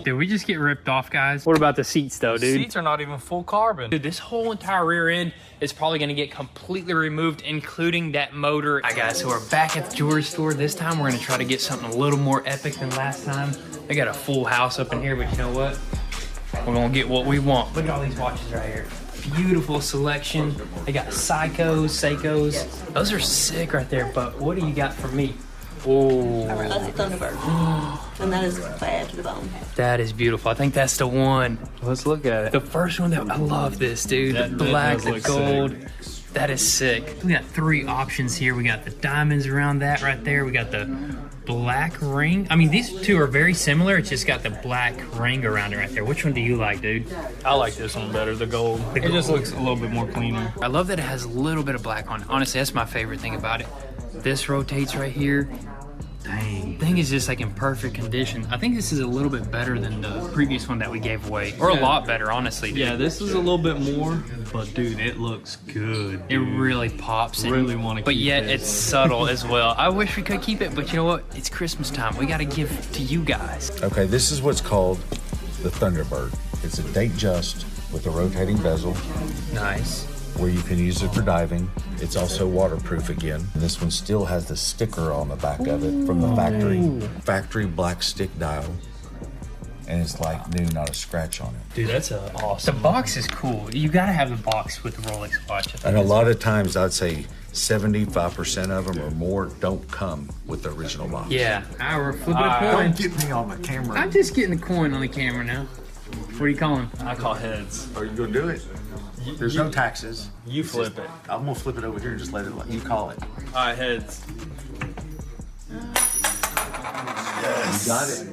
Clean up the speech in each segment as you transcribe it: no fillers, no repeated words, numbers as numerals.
Did we just get ripped off, guys? What about the seats though, dude? The seats are not even full carbon. Dude, this whole entire rear end is probably gonna get completely removed, including that motor. All right, guys, so we're back at the jewelry store. This time we're gonna try to get something a little more epic than last time. They got a full house up in here, but you know what? We're gonna get what we want. Look at all these watches right here. Beautiful selection. They got Seikos, Seikos. Yes. Those are sick right there, but what do you got for me? Oh. That's a Thunderbird. And that is bad to the bone. That is beautiful. I think that's the one. Let's look at it. The first one, I love this, dude. The black, the gold. That is sick. We got 3 options here. We got the diamonds around that right there. We got the black ring. I mean, these 2 are very similar. It's just got the black ring around it right there. Which one do you like, dude? I like this one better, the gold. It just looks a little bit more cleaner. I love that it has a little bit of black on it. Honestly, that's my favorite thing about it. This rotates right here. Dang. Thing is just like in perfect condition. I think this is a little bit better than the previous one that we gave away. Or a lot better, honestly, dude. Yeah, this is a little bit more, but dude, it looks good. Dude. It really pops. Really want to keep it. But yet it's subtle as well. I wish we could keep it, but you know what? It's Christmas time. We got to give to you guys. Okay, this is what's called the Thunderbird. It's a date just with a rotating bezel. Nice. Where you can use it for diving. It's also waterproof again. And this one still has the sticker on the back of it from the factory black stick dial. And it's like new, not a scratch on it. Dude, that's awesome. The box is cool. You got to have the box with the Rolex watch. And a lot of times I'd say 75% of them or more don't come with the original box. Yeah. We're flipping a coin. Don't get me on my camera. I'm just getting the coin on the camera now. What are you calling? I call heads. Are you gonna do it? There's no taxes. You flip it. I'm gonna flip it over here and just let you call it. All right, heads. Yes. You got it.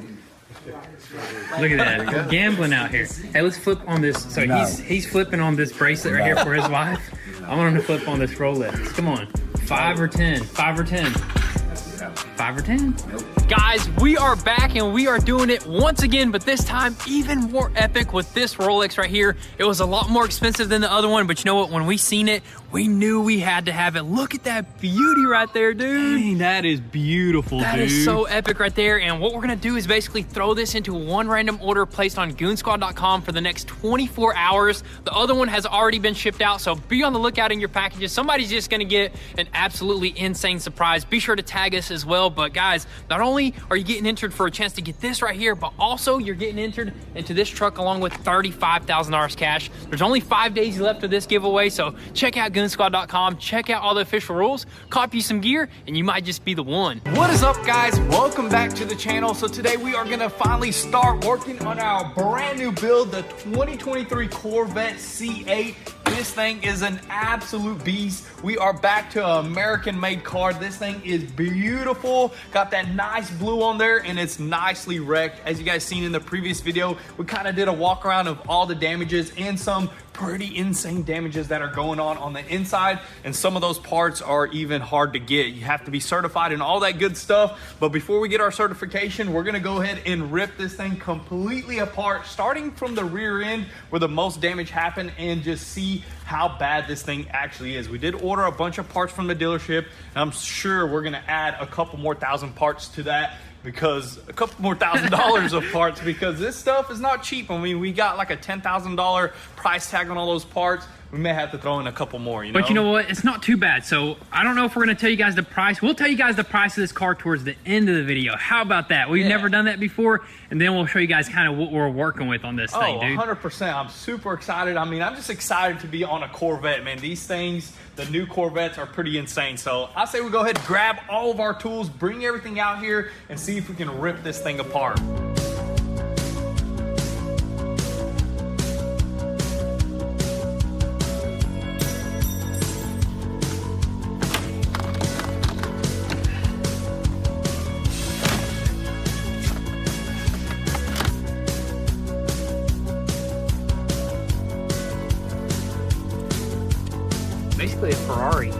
Look at that. We're gambling out here. Hey, let's flip on this. So he's flipping on this bracelet right here for his wife. I want him to flip on this Rolex. Come on. 5 or 10. 5 or 10. 5 or 10. Nope. Guys, we are back and we are doing it once again, but this time even more epic with this Rolex right here. It was a lot more expensive than the other one, but you know what? When we seen it, we knew we had to have it. Look at that beauty right there, dude. Dang, that is beautiful, dude. That is so epic right there. And what we're gonna do is basically throw this into one random order placed on goonzquad.com for the next 24 hours. The other one has already been shipped out, so be on the lookout in your packages. Somebody's just gonna get an absolutely insane surprise. Be sure to tag us as well. But guys, not only are you getting entered for a chance to get this right here, but also you're getting entered into this truck along with $35,000 cash. There's only 5 days left of this giveaway, so check out goonzquad.com, check out all the official rules, copy some gear, and you might just be the one. What is up, guys? Welcome back to the channel. So today we are gonna finally start working on our brand new build, the 2023 Corvette C8. This thing is an absolute beast. We are back to an American-made car. This thing is beautiful. Got that nice blue on there, and it's nicely wrecked. As you guys seen in the previous video, we kind of did a walk around of all the damages and some pretty insane damages that are going on the inside, and some of those parts are even hard to get. You have to be certified and all that good stuff. But before we get our certification, we're gonna go ahead and rip this thing completely apart, starting from the rear end where the most damage happened, and just see how bad this thing actually is. We did order a bunch of parts from the dealership, and I'm sure we're gonna add a couple more thousand parts to that, because a couple more $1,000 of parts, because this stuff is not cheap. I mean, we got like a $10,000 price tag on all those parts. We may have to throw in a couple more, you know? But you know what? It's not too bad. So I don't know if we're going to tell you guys the price. We'll tell you guys the price of this car towards the end of the video. How about that? We've never done that before, and then we'll show you guys kind of what we're working with on this thing, dude. 100%. I'm super excited. I mean, I'm just excited to be on a Corvette, man. These things, the new Corvettes, are pretty insane. So I say we go ahead and grab all of our tools, bring everything out here, and see if we can rip this thing apart. Basically a Ferrari.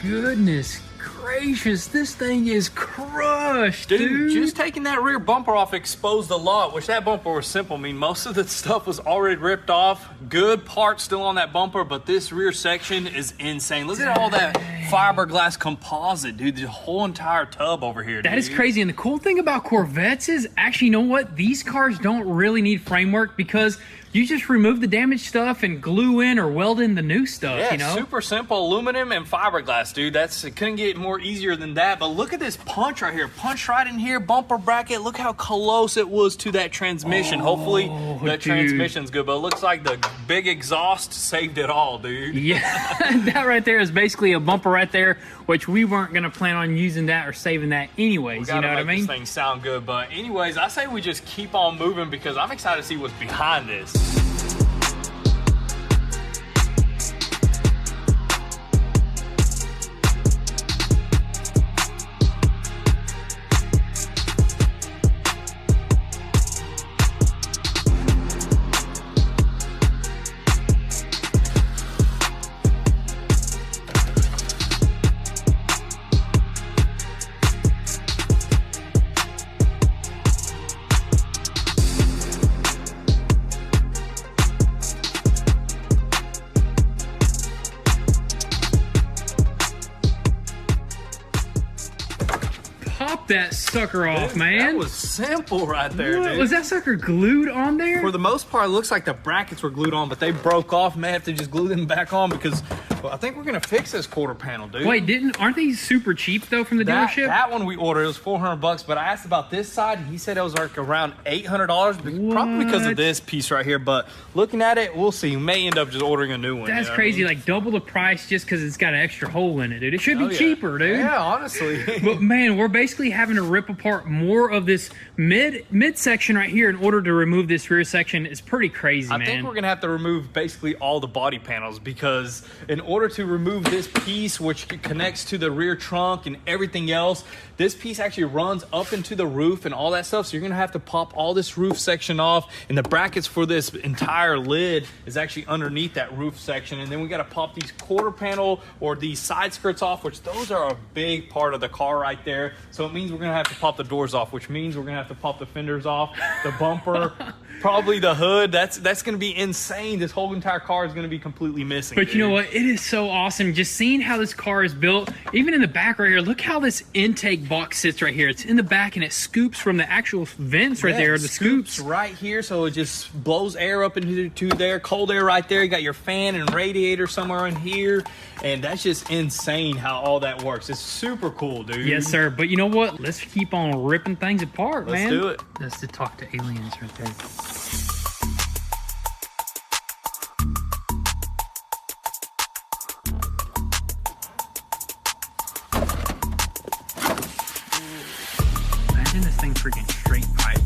goodness gracious, this thing is crushed, dude. Just taking that rear bumper off exposed a lot, which that bumper was simple. I mean, most of the stuff was already ripped off. Good parts still on that bumper, but this rear section is insane. Look at all that fiberglass composite, dude. The whole entire tub over here, dude. That is crazy. And the cool thing about Corvettes is, actually, you know what? These cars don't really need framework because you just remove the damaged stuff and glue in or weld in the new stuff, yeah, you know? Super simple aluminum and fiberglass, dude. It couldn't get more easier than that. But look at this punch right here. Punch right in here, bumper bracket. Look how close it was to that transmission. Hopefully that transmission's good, but it looks like the big exhaust saved it all, dude. Yeah, that right there is basically a bumper right there, which we weren't gonna plan on using that or saving that anyways, you know what I mean? This thing sound good, but anyways, I say we just keep on moving because I'm excited to see what's behind this. Pop that sucker off, man. That was simple right there, dude. Was that sucker glued on there? For the most part, it looks like the brackets were glued on, but they broke off. May have to just glue them back on because, well, I think we're gonna fix this quarter panel, dude. Wait, aren't they super cheap though from the dealership? That one we ordered, it was $400, but I asked about this side, and he said it was like around $800, probably because of this piece right here. But looking at it, we'll see. We may end up just ordering a new one. That's crazy, like double the price just because it's got an extra hole in it, dude. It should be yeah. cheaper, dude. Yeah, honestly. But man, we're basically having to rip apart more of this midsection right here in order to remove this rear section. It's pretty crazy, man. I think we're gonna have to remove basically all the body panels because in order to remove this piece, which connects to the rear trunk and everything else, this piece actually runs up into the roof and all that stuff. So you're gonna have to pop all this roof section off, and the brackets for this entire lid is actually underneath that roof section. And then we gotta pop these quarter panel or these side skirts off, which those are a big part of the car right there. So it means we're gonna have to pop the doors off, which means we're gonna have to pop the fenders off, the bumper, probably the hood. That's gonna be insane. This whole entire car is gonna be completely missing. But dude, you know what? It is so awesome just seeing how this car is built. Even in the back right here, look how this intake box sits right here. It's in the back and it scoops from the actual vents right there. The scoops right here, so it just blows air up into there, cold air right there. You got your fan and radiator somewhere in here, and that's just insane how all that works. It's super cool, dude. Yes, sir. But you know what? Let's keep on ripping things apart, man. Let's do it. Let's talk to aliens right there. Imagine this thing freaking straight piped.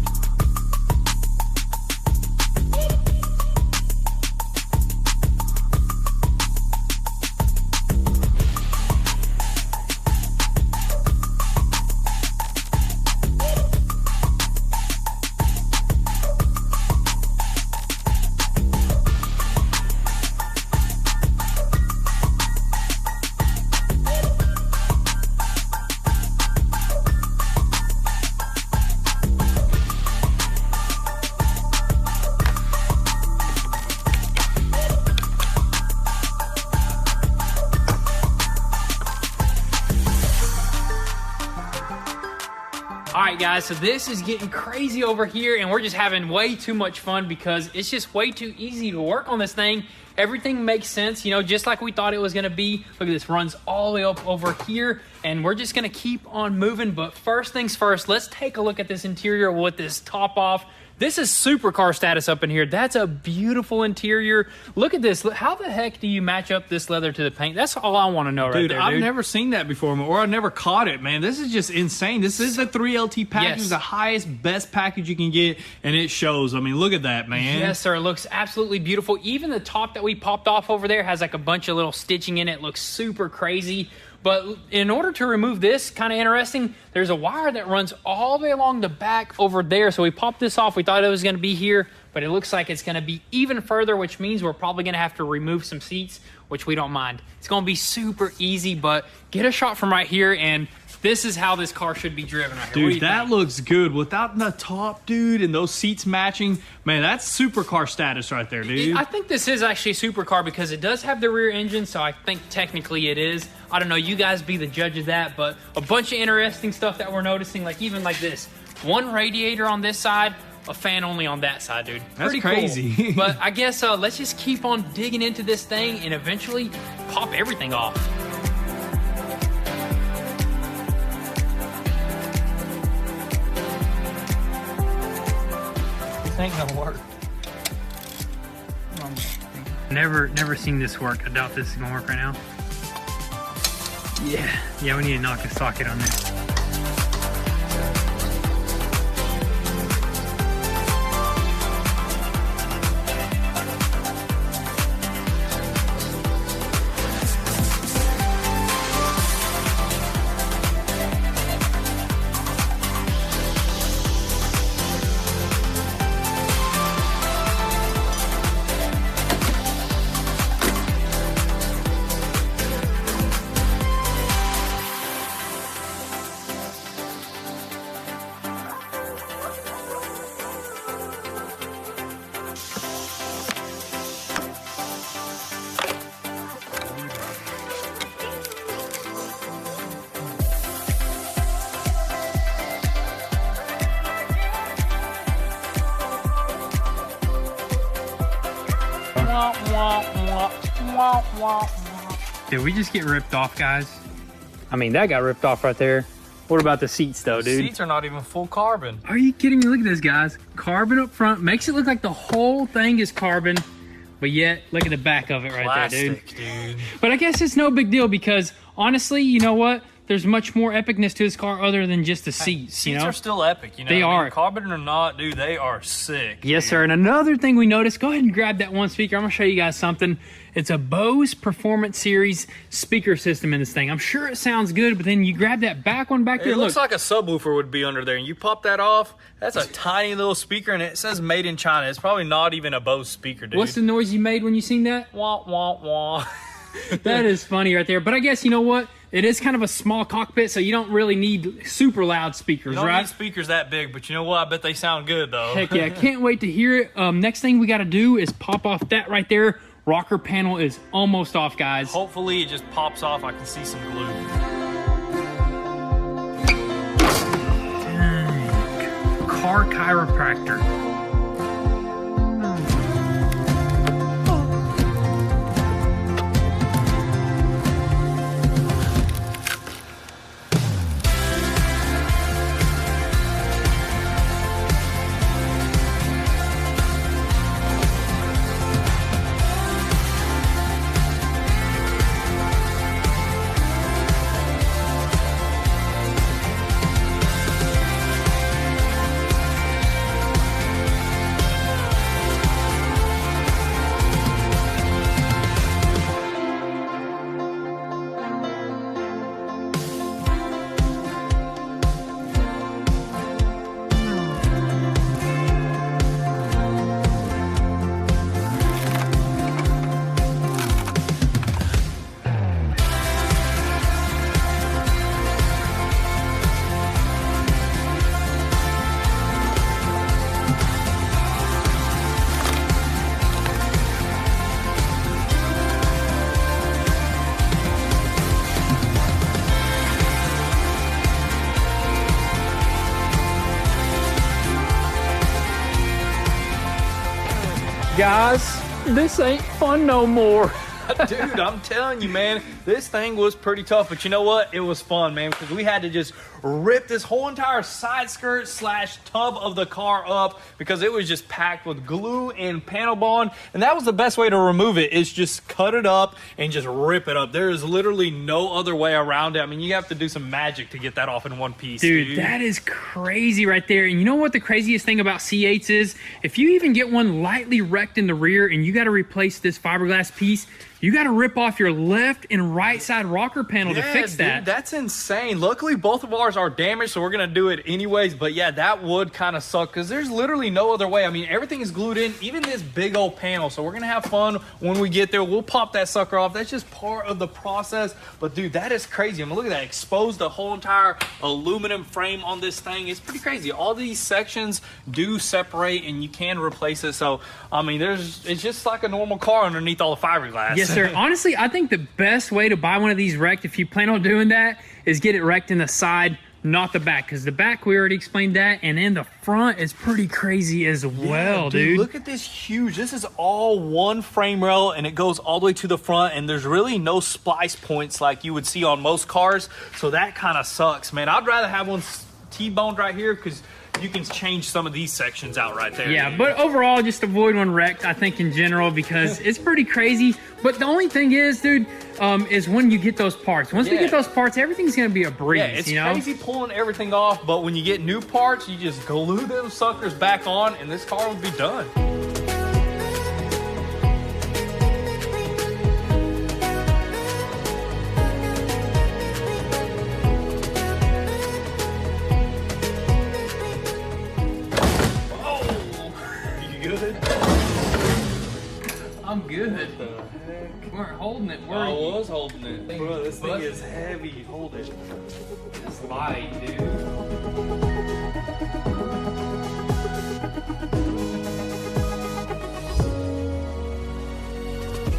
Alright guys, so this is getting crazy over here and we're just having way too much fun because it's just way too easy to work on this thing. Everything makes sense, you know, just like we thought it was gonna be. Look at this, runs all the way up over here and we're just gonna keep on moving. But first things first, let's take a look at this interior with this top off. This is supercar status up in here. That's a beautiful interior. Look at this. How the heck do you match up this leather to the paint? That's all I want to know right there, dude. I've never seen that before, or I've never caught it, man. This is just insane. This is the 3LT package, Yes. the highest, best package you can get, and it shows. I mean, look at that, man. Yes, sir. It looks absolutely beautiful. Even the top that we popped off over there has like a bunch of little stitching in it. It looks super crazy. But in order to remove this, kind of interesting, there's a wire that runs all the way along the back over there. So we popped this off. We thought it was going to be here, but it looks like it's going to be even further, which means we're probably going to have to remove some seats, which we don't mind. It's gonna be super easy, but get a shot from right here, and this is how this car should be driven right here. Dude, that looks good. Without the top, dude, and those seats matching, man, that's supercar status right there, dude. I think this is actually a supercar because it does have the rear engine, so I think technically it is. I don't know, you guys be the judge of that, but a bunch of interesting stuff that we're noticing, like even like this. One radiator on this side, a fan only on that side, dude. That's Pretty crazy. Cool. But I guess let's just keep on digging into this thing and eventually pop everything off. Ain't gonna work. Never seen this work. I doubt this is gonna work right now. Yeah, we need to knock a socket on this. Did we just get ripped off, guys? I mean, that got ripped off right there. What about the seats, though, dude? Seats are not even full carbon. Are you kidding me? Look at this, guys. Carbon up front. Makes it look like the whole thing is carbon. But yet, look at the back of it right there, dude. But I guess it's no big deal because, honestly, you know what? There's much more epicness to this car other than just the seats, you know? Seats are still epic, you know? They are. Carbon or not, dude, they are sick. Yes, sir. And another thing we noticed, go ahead and grab that one speaker. I'm going to show you guys something. It's a Bose Performance Series speaker system in this thing. I'm sure it sounds good, but then you grab that back one back there. It looks like a subwoofer would be under there, and you pop that off, that's a tiny little speaker, and it says made in China. It's probably not even a Bose speaker, dude. What's the noise you made when you seen that? Wah, wah, wah. That is funny right there. But I guess, you know what? It is kind of a small cockpit, so you don't really need super loud speakers, you don't right? need speakers that big, but you know what? I bet they sound good, though. Heck yeah, can't wait to hear it. Next thing we got to do is pop off that right there. Rocker panel is almost off, guys. Hopefully it just pops off. I can see some glue. Dang. Car chiropractor. Guys, this ain't fun no more. Dude, I'm telling you, man, this thing was pretty tough. But you know what? It was fun, man, because we had to just rip this whole entire side skirt / tub of the car up because it was just packed with glue and panel bond. And that was the best way to remove it, is just cut it up and just rip it up. There is literally no other way around it. I mean, you have to do some magic to get that off in one piece, dude. That is crazy right there. And you know what the craziest thing about C8s is? If you even get one lightly wrecked in the rear and you got to replace this fiberglass piece, you got to rip off your left and right side rocker panel to fix that. Dude, that's insane. Luckily, both of ours are damaged, so we're going to do it anyways. But yeah, that would kind of suck because there's literally no other way. I mean, everything is glued in, even this big old panel. So we're going to have fun when we get there. We'll pop that sucker off. That's just part of the process. But dude, that is crazy. I mean, look at that. Exposed the whole entire aluminum frame on this thing. It's pretty crazy. All these sections do separate and you can replace it. So, I mean, it's just like a normal car underneath all the fiberglass. Yes, sir. Honestly, I think the best way to buy one of these wrecked, if you plan on doing that, is get it wrecked in the side, not the back. Because the back, we already explained that. And then the front is pretty crazy as well, dude. Look at this huge. This is all one frame rail, and it goes all the way to the front. And there's really no splice points like you would see on most cars. So that kind of sucks, man. I'd rather have one T-boned right here because you can change some of these sections out right there. Yeah, but overall, just avoid one wrecked, I think, in general, because it's pretty crazy. But the only thing is, dude, is when you get those parts. Once we get those parts, everything's going to be a breeze, it's crazy pulling everything off, but when you get new parts, you just glue them suckers back on, and this car will be done. I'm good. We weren't holding it, were I you? was holding it. Bro, this thing is heavy. Hold it. It's light, dude.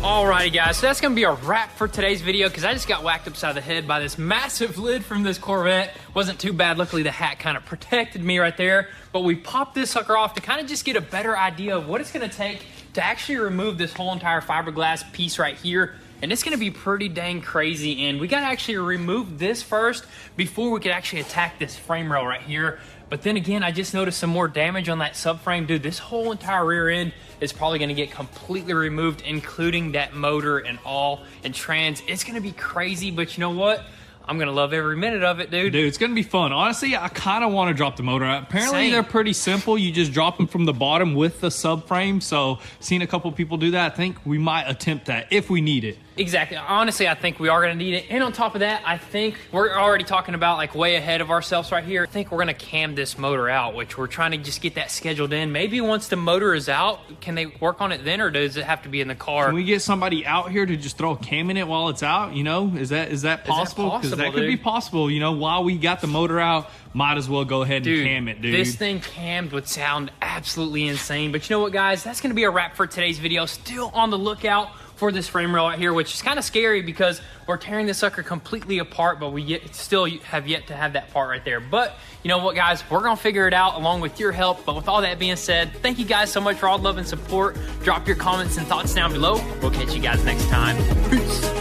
Alrighty guys, so that's gonna be a wrap for today's video because I just got whacked upside the head by this massive lid from this Corvette. Wasn't too bad, luckily the hat kind of protected me right there. But we popped this sucker off to kind of just get a better idea of what it's gonna take to actually remove this whole entire fiberglass piece right here. And it's gonna be pretty dang crazy. And we gotta actually remove this first before we could actually attack this frame rail right here. But then again, I just noticed some more damage on that subframe. Dude, this whole entire rear end is probably gonna get completely removed, including that motor and all, and trans. It's gonna be crazy, but you know what? I'm gonna love every minute of it, dude. Dude, it's gonna be fun. Honestly, I kind of want to drop the motor out. Apparently, Same. they're pretty simple. You just drop them from the bottom with the subframe. So, seen a couple people do that. I think we might attempt that if we need it. Exactly. Honestly, I think we are going to need it. And on top of that, I think we're already talking about like way ahead of ourselves right here. I think we're going to cam this motor out, which we're trying to just get that scheduled in. Maybe once the motor is out, can they work on it then, or does it have to be in the car? Can we get somebody out here to just throw a cam in it while it's out? You know, is that possible? Because that could be possible. You know, while we got the motor out, might as well go ahead and cam it, dude. This thing cammed would sound absolutely insane. But you know what, guys? That's going to be a wrap for today's video. Still on the lookout for this frame rail right here, which is kind of scary because we're tearing this sucker completely apart, but we still have yet to have that part right there. But you know what, guys? We're going to figure it out along with your help. But with all that being said, thank you guys so much for all the love and support. Drop your comments and thoughts down below. We'll catch you guys next time. Peace.